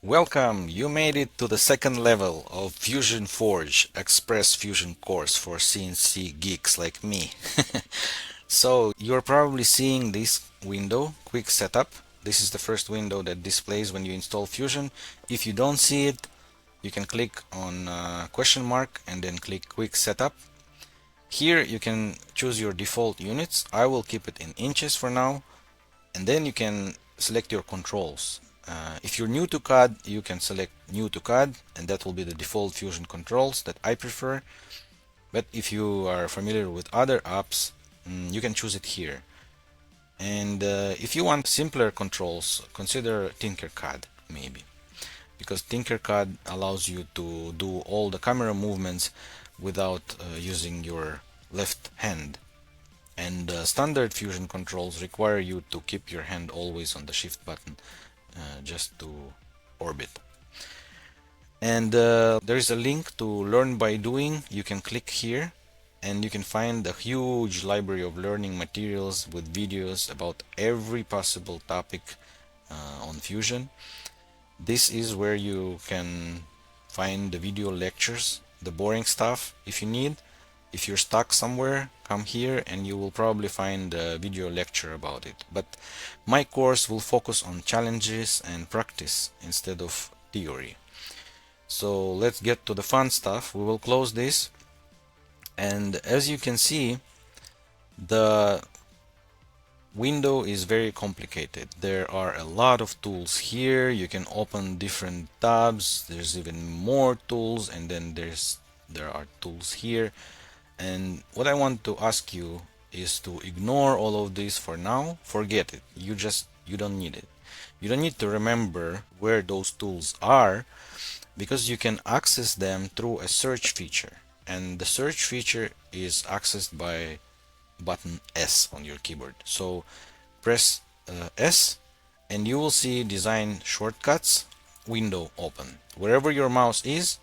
Welcome! You made it to the second level of Fusion Forge Express Fusion course for CNC geeks like me. So you're probably seeing this window, Quick Setup. This is the first window that displays when you install Fusion. If you don't see it, you can click on question mark and then click Quick Setup. Here you can choose your default units. I will keep it in inches for now, and then you can select your controls. If you're new to CAD, you can select new to CAD, and that will be the default Fusion controls that I prefer. But if you are familiar with other apps, you can choose it here. And if you want simpler controls, consider Tinkercad maybe, because Tinkercad allows you to do all the camera movements without using your left hand. And standard Fusion controls require you to keep your hand always on the shift button just to orbit. And there is a link to learn by doing. You can click here and you can find a huge library of learning materials with videos about every possible topic on Fusion. This is where you can find the video lectures, the boring stuff if you need. If you're stuck somewhere, come here and you will probably find a video lecture about it. But my course will focus on challenges and practice instead of theory. So let's get to the fun stuff. We will close this, and as you can see, the window is very complicated. There are a lot of tools here. You can open different tabs. There's even more tools, and then there are tools here. And what I want to ask you is to ignore all of this for now. Forget it. You don't need it. You don't need to remember where those tools are, because you can access them through a search feature, and the search feature is accessed by button S on your keyboard. So press S and you will see design shortcuts window open. Wherever your mouse is,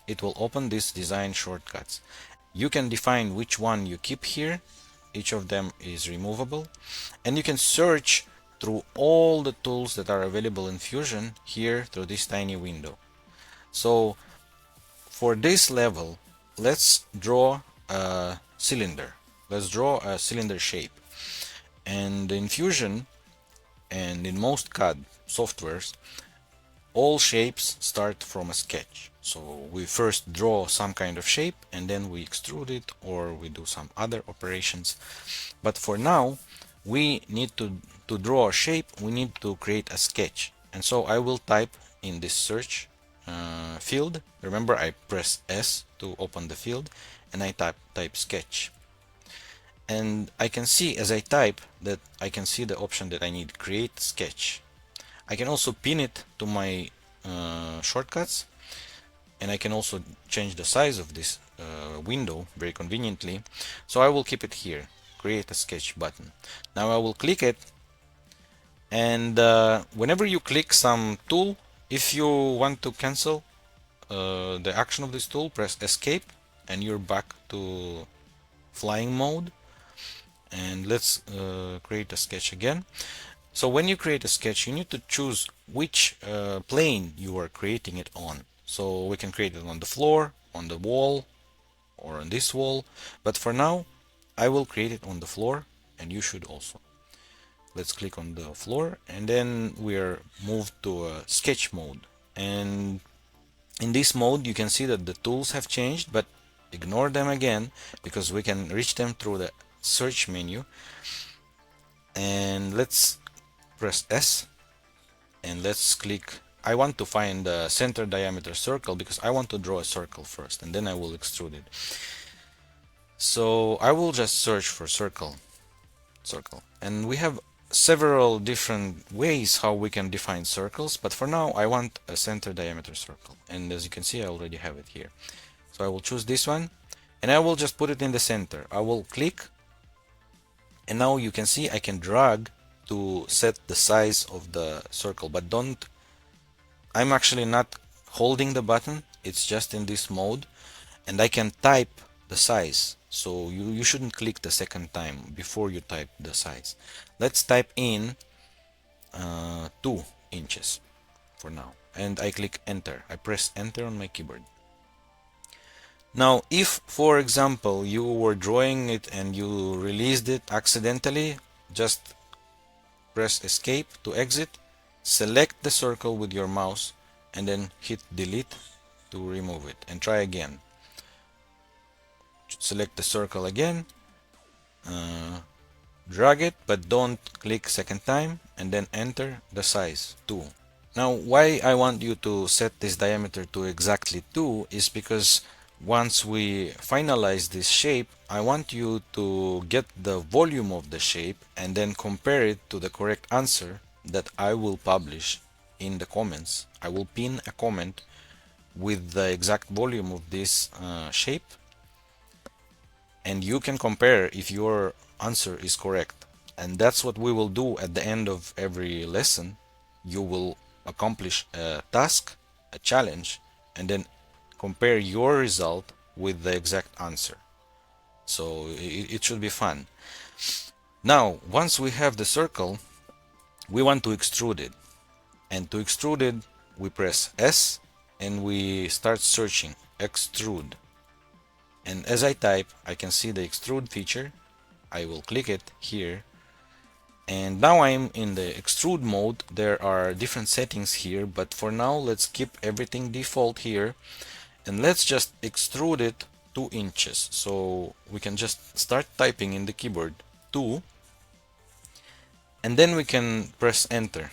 it will open this design shortcuts. You can define which one you keep here. Each of them is removable, and you can search through all the tools that are available in Fusion here through this tiny window. So for this level, let's draw a cylinder. Let's draw a cylinder shape. And in Fusion and in most CAD softwares, all shapes start from a sketch. So we first draw some kind of shape and then we extrude it, or we do some other operations. But for now, we need to draw a shape, we need to create a sketch. And so I will type in this search field. Remember, I press S to open the field, and I type sketch. And I can see as I type that I can see the option that I need create sketch. I can also pin it to my shortcuts, and I can also change the size of this window very conveniently. So I will keep it here, create a sketch button. Now I will click it, and whenever you click some tool, if you want to cancel the action of this tool, press escape and you're back to flying mode. And let's create a sketch again. So when you create a sketch, you need to choose which plane you are creating it on. So we can create it on the floor, on the wall, or on this wall. But for now, I will create it on the floor, and you should also. Let's click on the floor, and then we are moved to sketch mode. And in this mode, you can see that the tools have changed, but ignore them again because we can reach them through the search menu. And let's press S and let's click. I want to find the center diameter circle because I want to draw a circle first, and then I will extrude it. So I will just search for circle, and we have several different ways how we can define circles, but for now I want a center diameter circle, and as you can see I already have it here. So I will choose this one and I will just put it in the center. I will click, and now you can see I can drag to set the size of the circle, but I'm actually not holding the button, it's just in this mode, and I can type the size. So you shouldn't click the second time before you type the size. Let's type in 2 inches for now. and I click enter. I press enter on my keyboard. Now, if, for example, you were drawing it and you released it accidentally, just press escape to exit, select the circle with your mouse, and then hit delete to remove it, and try again. Select the circle again, drag it, but don't click second time, and then enter the size 2. Now, why I want you to set this diameter to exactly 2 is because once we finalize this shape, I want you to get the volume of the shape and then compare it to the correct answer that I will publish in the comments. I will pin a comment with the exact volume of this shape, and you can compare if your answer is correct. And that's what we will do at the end of every lesson. You will accomplish a task, a challenge, and then compare your result with the exact answer. So it should be fun. Now, once we have the circle, we want to extrude it. And to extrude it, we press S and we start searching extrude. And as I type, I can see the extrude feature. I will click it here. And now I'm in the extrude mode. There are different settings here, but for now let's keep everything default here, and let's just extrude it 2 inches. So we can just start typing in the keyboard 2, and then we can press enter.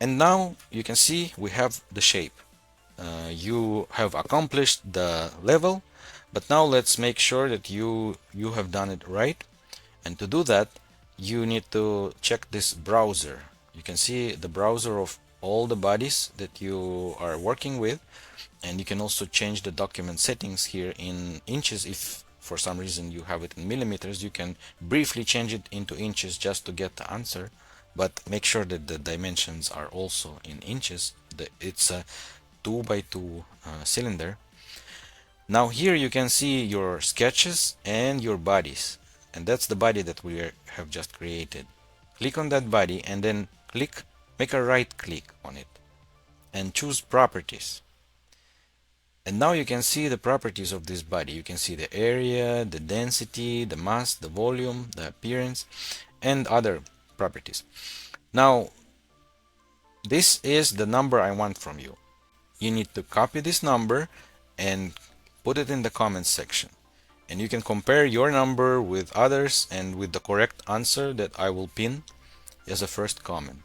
And now you can see we have the shape. You have accomplished the level, but now let's make sure that you have done it right. And to do that, you need to check this browser. You can see the browser of all the bodies that you are working with, and you can also change the document settings here in inches. If for some reason you have it in millimeters, you can briefly change it into inches just to get the answer, but make sure that the dimensions are also in inches. It's a 2 by 2 cylinder. Now here you can see your sketches and your bodies, and that's the body that we have just created. Click on that body and then make a right click on it and choose properties. And now you can see the properties of this body. You can see the area, the density, the mass, the volume, the appearance, and other properties. Now, this is the number I want from you. You need to copy this number and put it in the comments section. And you can compare your number with others and with the correct answer that I will pin as a first comment.